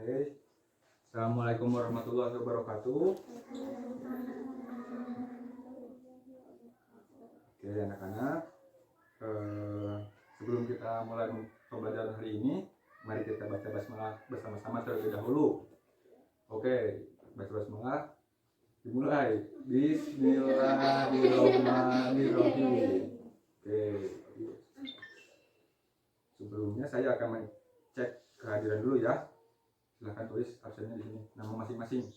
Oke. Assalamualaikum warahmatullahi wabarakatuh. Oke anak-anak, sebelum kita mulai pembelajaran hari ini, mari kita baca basmalah bersama-sama terlebih dahulu. Oke, baca basmalah dimulai. Bismillahirrahmanirrahim. Oke. Sebelumnya saya akan mengecek kehadiran dulu ya. Silahkan tulis absennya di sini, nama masing-masing.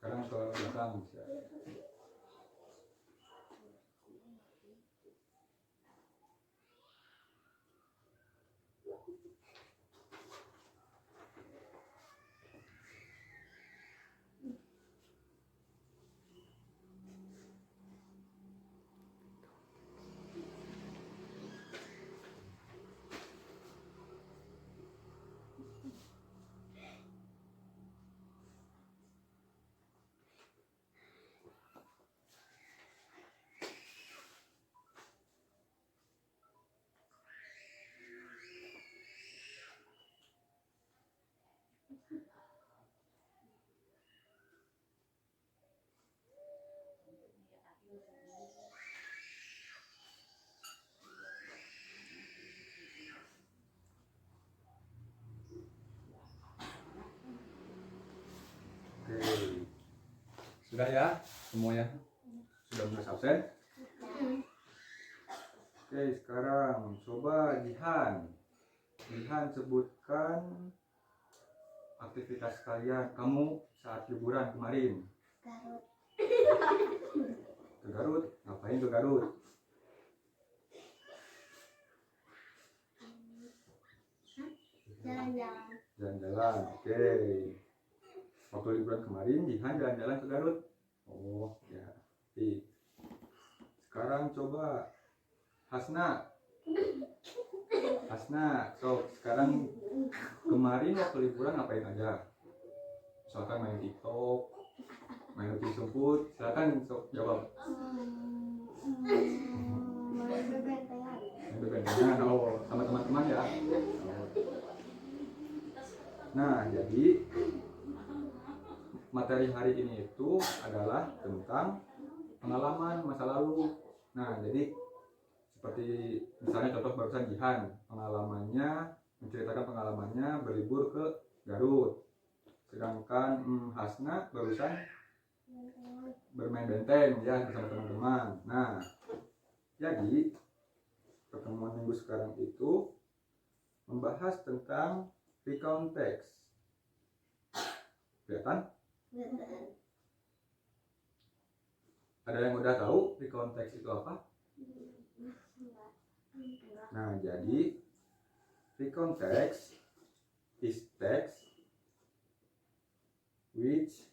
Sekarang ke belakang. Sudah ya semuanya? Sudah menulis absen? Oke, sekarang coba Jihan sebutkan aktivitas kalian kamu saat liburan kemarin. Ke Garut. Ngapain ke Garut? Jalan-jalan. Oke. Waktu liburan kemarin Jihan jalan-jalan ke Garut. Oh ya. Sekarang coba Hasna, so sekarang kemarin waktu liburan ngapain aja? Misalkan main TikTok, main lebih semput, silakan sok jawab. Main bebentengan, sama teman-teman ya. Nah, jadi materi hari ini itu adalah tentang pengalaman masa lalu. Nah, jadi seperti misalnya contoh barusan Jihan, menceritakan pengalamannya berlibur ke Garut. Sedangkan Hasna barusan bermain benteng ya bersama teman-teman. Nah, jadi pertemuan minggu sekarang itu membahas tentang recount text. Kelihatan? Ada yang udah tahu recount text itu apa? Nah, jadi recount text is text which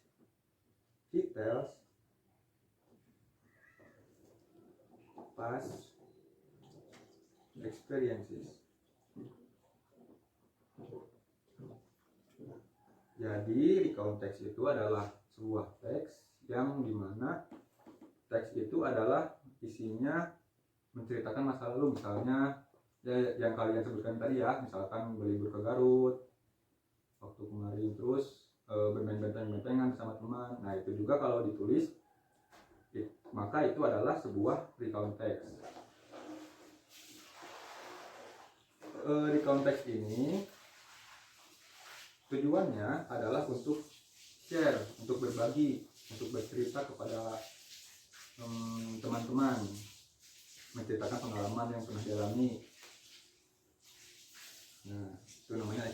details past experiences. Jadi recount text itu adalah sebuah teks yang dimana teks itu adalah isinya menceritakan masa lalu, misalnya ya, yang kalian sebutkan tadi ya, misalkan berlibur ke Garut waktu kemarin, terus bermain benteng-bentengan bersama teman. Nah, itu juga kalau ditulis maka itu adalah sebuah recount text. Recount text ini tujuannya adalah untuk share, untuk berbagi, untuk bercerita kepada teman-teman, menceritakan pengalaman yang pernah dialami. Nah, itu namanya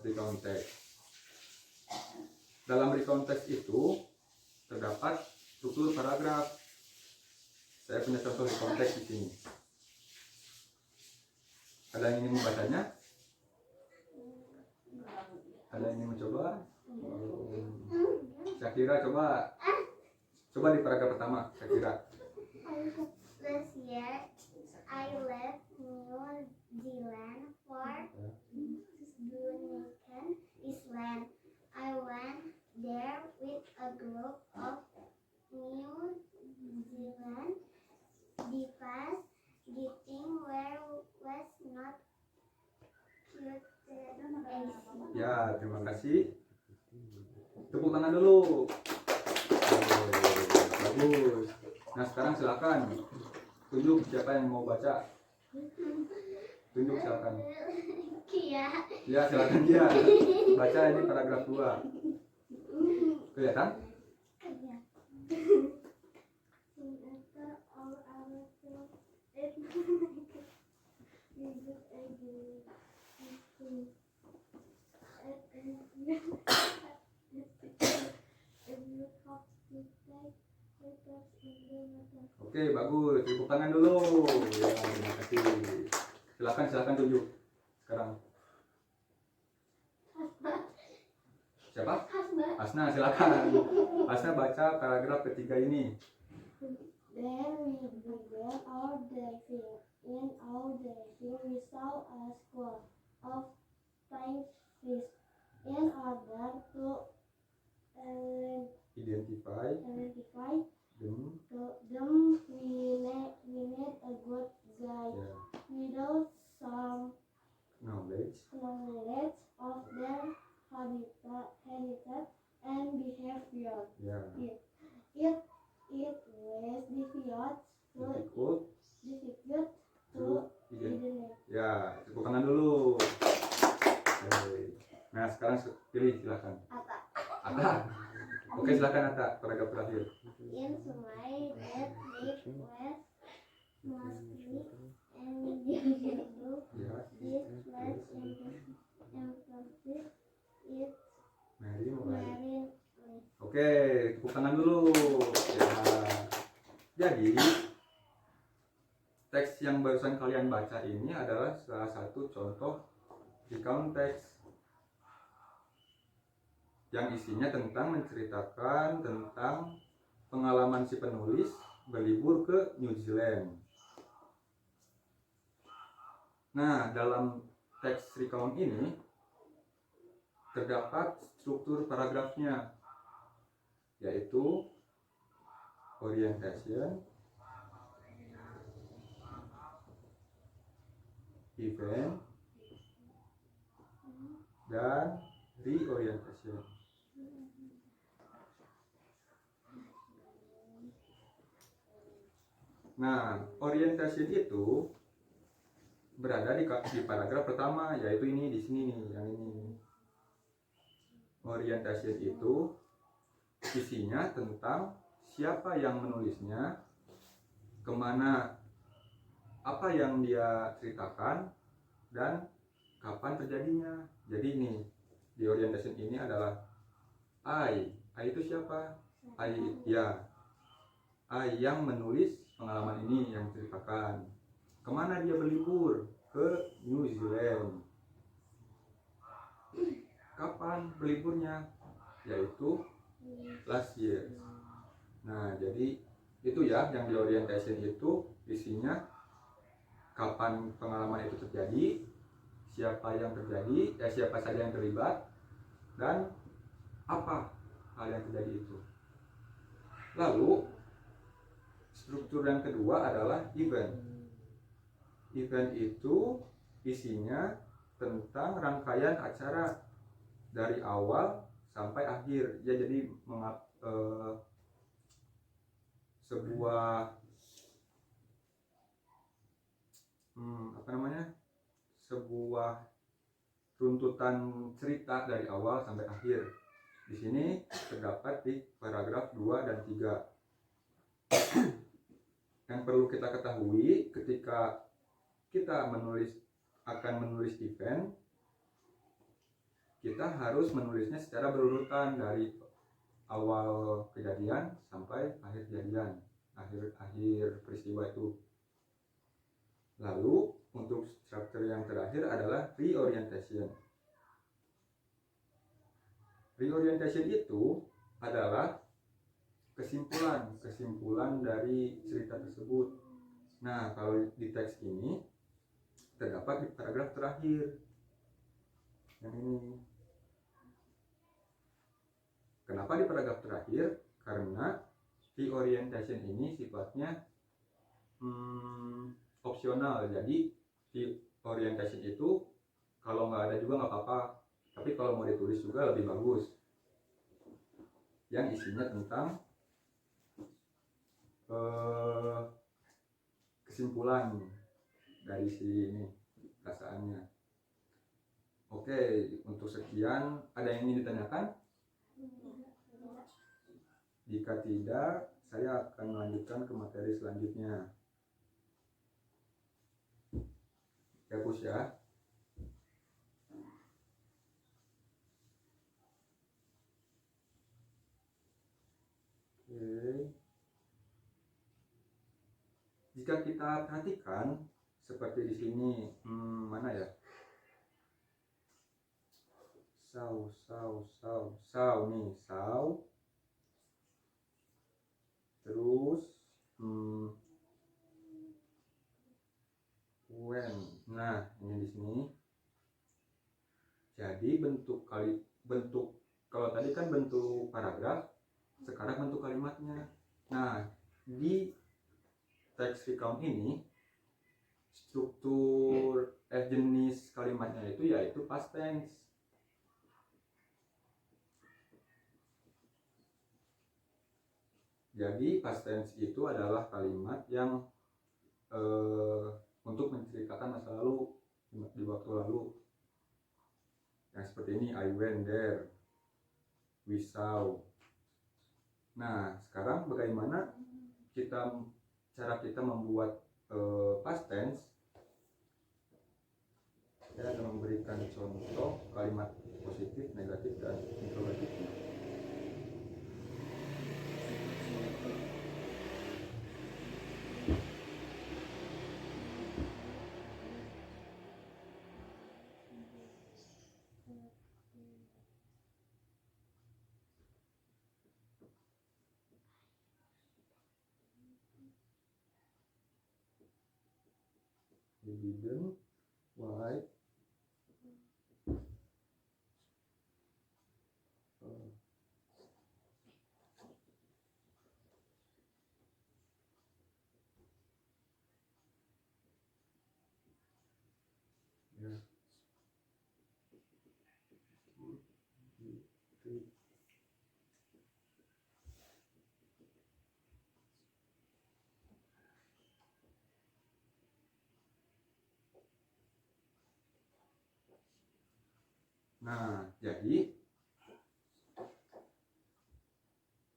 recount text. Dalam recount text itu terdapat struktur paragraf. Saya punya contoh recount text di sini. Ada yang ingin membacanya? Ada yang ingin mencoba? Syakira coba di paragraf pertama, Syakira. Last year, I left New Zealand for Dunedin Island. I went there with a group of New Zealand. The past getting where was not cute. Ya, terima kasih. Tepuk tangan dulu. Bagus. Nah, sekarang silakan tunjuk siapa yang mau baca. Tunjuk silakan. Kia. Ya, silakan dia. Baca ini paragraf 2. Kelihatan? Oke, bagus. Tepuk tangan dulu. Ya, terima kasih. Silakan tunjuk sekarang. Siapa? Hasna, silakan. Hasna baca paragraf ketiga ini. Then we began our driving. In our driving, we saw a school of flying fish. In order to Identify identify them. them, we need a good guide. Ya, Without some knowledge. knowledge of their habitat and behavior, Ya, it was difficult difficult to to identify. Ya, tepuk tangan dulu. Oke. Nah, sekarang pilih silakan. Atta. Oke, silakan Atta, paragraf terakhir. In sungai that lake was mostly and blue. Ya, This was emphasis its Mary mulai. marine. Oke, tepuk tangan dulu. Ya. Jadi, teks yang barusan kalian baca ini adalah salah satu contoh recount text yang isinya tentang menceritakan tentang pengalaman si penulis berlibur ke New Zealand. Nah, dalam teks recount ini terdapat struktur paragrafnya, yaitu orientation, event, dan reorientation. Nah, orientation itu berada di paragraf pertama, yaitu ini di sini nih, yang ini. Orientation itu isinya tentang siapa yang menulisnya, kemana, apa yang dia ceritakan, dan kapan terjadinya. Jadi ini di orientation ini adalah I itu siapa? I yang menulis pengalaman ini, yang menceritakan kemana dia berlibur ke New Zealand, kapan berliburnya, yaitu last year. Nah, jadi itu ya yang di orientation itu isinya kapan pengalaman itu terjadi, siapa yang terjadi, siapa saja yang terlibat, dan apa hal yang terjadi itu. Lalu struktur yang kedua adalah event. Event itu isinya tentang rangkaian acara dari awal sampai akhir. Ya, jadi sebuah sebuah runtutan cerita dari awal sampai akhir. Di sini terdapat di paragraf 2 dan 3. Yang perlu kita ketahui ketika kita akan menulis event, kita harus menulisnya secara berurutan dari awal kejadian sampai akhir kejadian, akhir peristiwa itu. Lalu untuk struktur yang terakhir adalah reorientation. Reorientation itu adalah kesimpulan dari cerita tersebut. Nah, kalau di teks ini terdapat di paragraf terakhir yang ini. Kenapa di paragraf terakhir? Karena the orientation ini sifatnya opsional. Jadi the orientation itu kalau nggak ada juga nggak apa-apa, tapi kalau mau ditulis juga lebih bagus, yang isinya tentang kesimpulan dari si ini perasaannya. Oke, untuk sekian, ada yang ingin ditanyakan? Jika tidak, saya akan melanjutkan ke materi selanjutnya. Ya, Pus ya. Oke. Jika kita perhatikan seperti di sini, mana ya? Saw nih, saw. Terus when. Nah, ini di sini. Jadi bentuk kalau tadi kan bentuk paragraf, sekarang bentuk kalimatnya. Nah, di teks recount ini struktur jenis kalimatnya itu yaitu past tense. Jadi past tense itu adalah kalimat yang untuk menceritakan masa lalu, di waktu lalu. Yang seperti ini, I went there, we saw. Nah, sekarang bagaimana cara kita membuat past tense? Saya akan memberikan contoh kalimat positif, negatif, dan interrogatifnya. He didn't, why? Nah, jadi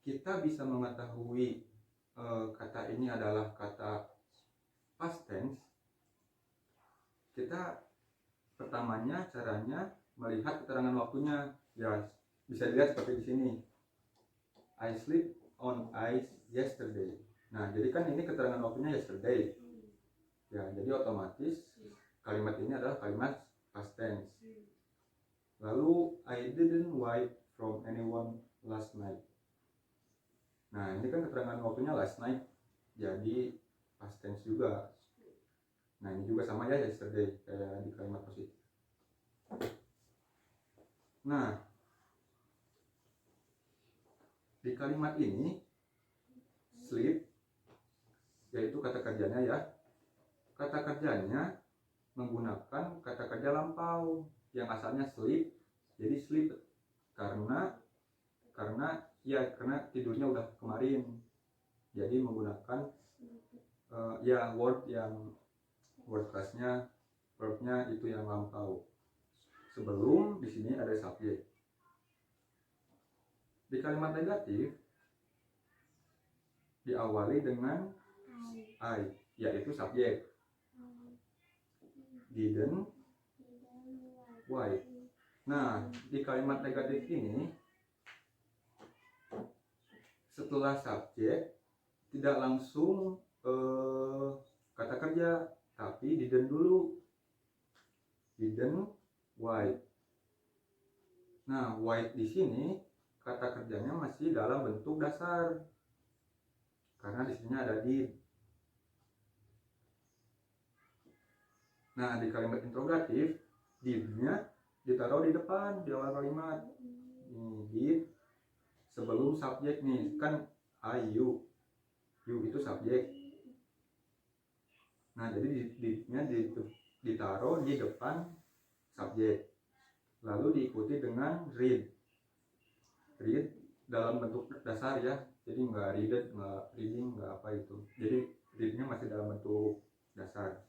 kita bisa mengetahui kata ini adalah kata past tense. Kita pertamanya caranya melihat keterangan waktunya. Ya, bisa dilihat seperti di sini. I sleep on ice yesterday. Nah, jadi kan ini keterangan waktunya yesterday. Ya, jadi otomatis kalimat ini adalah kalimat past tense. Lalu I didn't wait from anyone last night. Nah, ini kan keterangan waktunya last night, jadi past tense juga. Nah, ini juga sama ya yesterday, kayak di kalimat positif. Nah, di kalimat ini sleep, yaitu kata kerjanya ya. Kata kerjanya menggunakan kata kerja lampau yang asalnya sleep, jadi sleep karena tidurnya udah kemarin, jadi menggunakan word class-nya, verb-nya itu yang lampau. Sebelum di sini ada subjek. Di kalimat negatif diawali dengan I, yaitu subjek. Didn't, why. Nah, di kalimat negatif ini setelah subjek tidak langsung kata kerja, tapi didn't dulu. Didn't, why. Nah, why di sini kata kerjanya masih dalam bentuk dasar karena di sini ada did. Nah, di kalimat interrogatif did-nya ditaruh di depan, di awal kalimat. Did sebelum subjek nih, kan you. You itu subjek. Nah, jadi didnya ditaruh di depan subjek. Lalu diikuti dengan read. Read dalam bentuk dasar ya. Jadi nggak readed, nggak reading, nggak apa itu. Jadi readnya masih dalam bentuk dasar.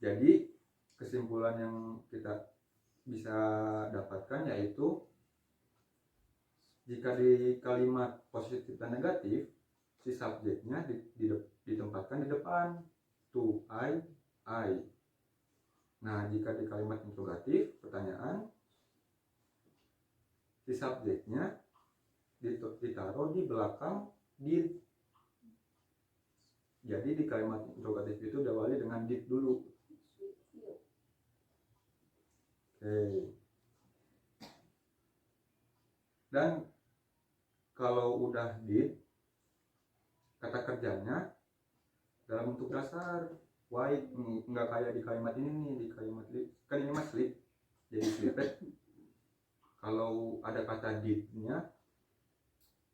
Jadi kesimpulan yang kita bisa dapatkan yaitu jika di kalimat positif dan negatif si subjeknya ditempatkan di depan to, I. Nah, jika di kalimat interrogatif pertanyaan si subjeknya ditaruh di belakang did. Jadi di kalimat interrogatif itu diawali dengan did dulu. Oke. Dan kalau udah did, kata kerjanya dalam bentuk dasar white, nggak kayak di kalimat ini nih, di kalimat kan ini mas sleep, jadi sleeped. Kalau ada kata did-nya,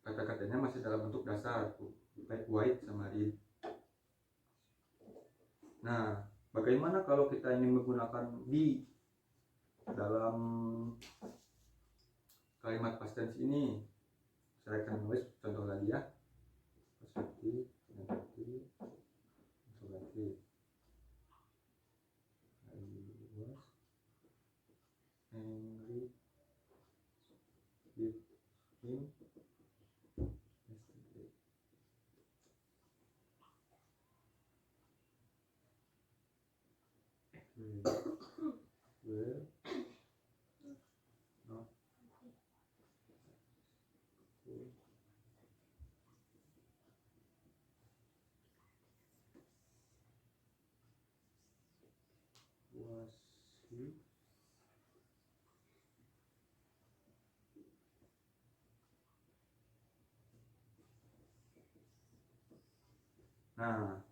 kata kerjanya masih dalam bentuk dasar tuh, white sama did. Nah, bagaimana kalau kita ingin menggunakan be dalam kalimat past tense ini? Saya akan nulis contoh lagi ya. Positif, negatif, interrogatif. I was angry with him yesterday. Well, not cool. Was he? Nah,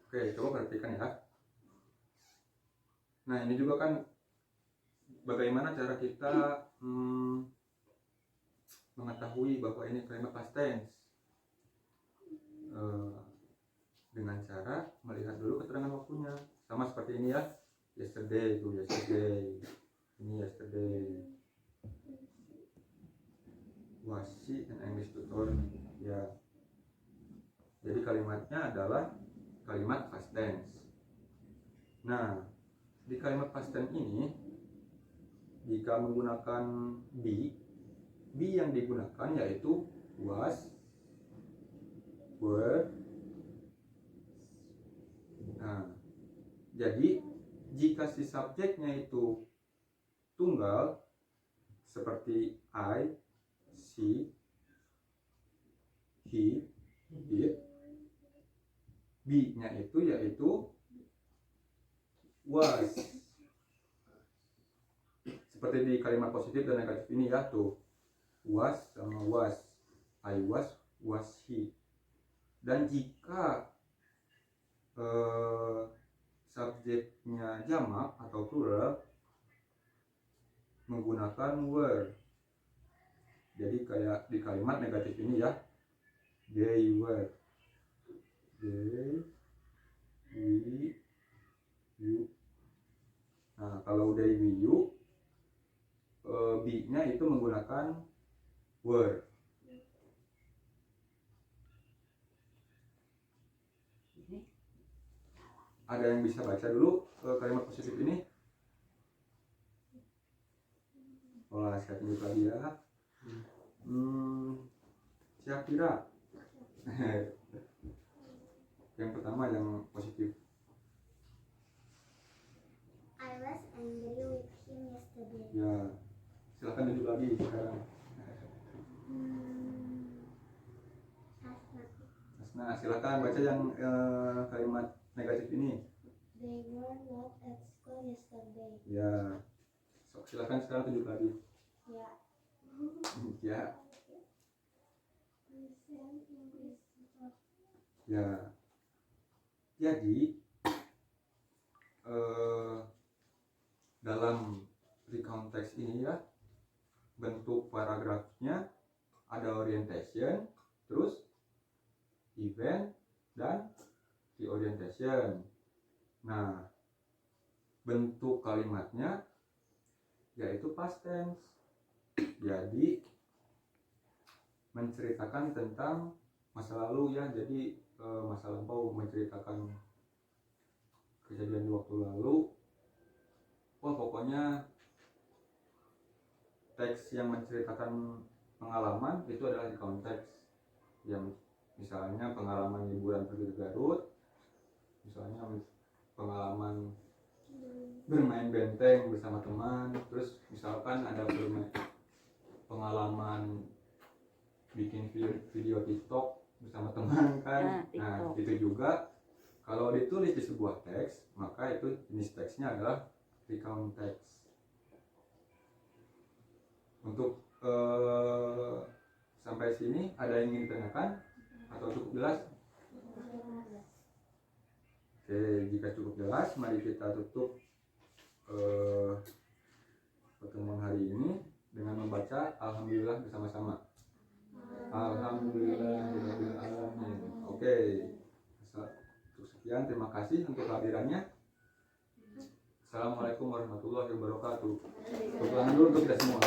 oke, coba perhatikan ya. Nah, ini juga kan bagaimana cara kita mengetahui bahwa ini kalimat past tense dengan cara melihat dulu keterangan waktunya. Sama seperti ini ya, yesterday itu yesterday, ini yesterday. Was she an English tutor? Ya. Jadi kalimatnya adalah kalimat past tense. Nah, di kalimat past tense ini jika menggunakan be yang digunakan yaitu was, were. Nah, jadi jika si subjeknya itu tunggal seperti I, she, he, it, be-nya itu yaitu was. Seperti di kalimat positif dan negatif ini ya tuh, was sama was, I was he. Dan jika subjeknya jamak atau plural menggunakan were. Jadi kayak di kalimat negatif ini ya, they were, they, we, you. Nah, kalau they, we, you, be-nya itu menggunakan were. Ada yang bisa baca dulu kalimat positif ini? Wah, saya tunjuk lagi ya. Syafira. Yang pertama yang positif. I was angry with him yesterday. Ya, silakan tunjuk lagi sekarang. Nah, silakan baca yang kalimat negatif ini. They were not at school yesterday. Ya, silakan sekarang tunjuk lagi. Ya. Ya. Ya. Jadi dalam recount text ini ya, bentuk paragrafnya ada orientation, terus event, dan reorientation. Nah, bentuk kalimatnya yaitu past tense. Jadi menceritakan tentang masa lalu ya. Jadi masa lampau, menceritakan kejadian di waktu lalu. Pokoknya teks yang menceritakan pengalaman itu adalah di konteks yang misalnya pengalaman liburan pergi ke Garut, misalnya pengalaman bermain benteng bersama teman, terus misalkan ada pengalaman bikin video TikTok bersama teman kan. Nah, itu juga kalau ditulis di sebuah teks, maka itu jenis teksnya adalah recount text. Untuk sampai sini ada yang ingin ditanyakan atau cukup jelas? Oke, jika cukup jelas, mari kita tutup pertemuan hari ini dengan membaca Alhamdulillah bersama-sama. Alhamdulillahirabbil alamin. Oke. Cukup sekian, terima kasih untuk kehadirannya. Assalamualaikum warahmatullahi wabarakatuh. Tepuk tangan dulu untuk kita semua.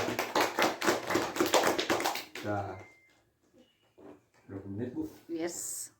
Dah. 20 menit, Bu. Yes.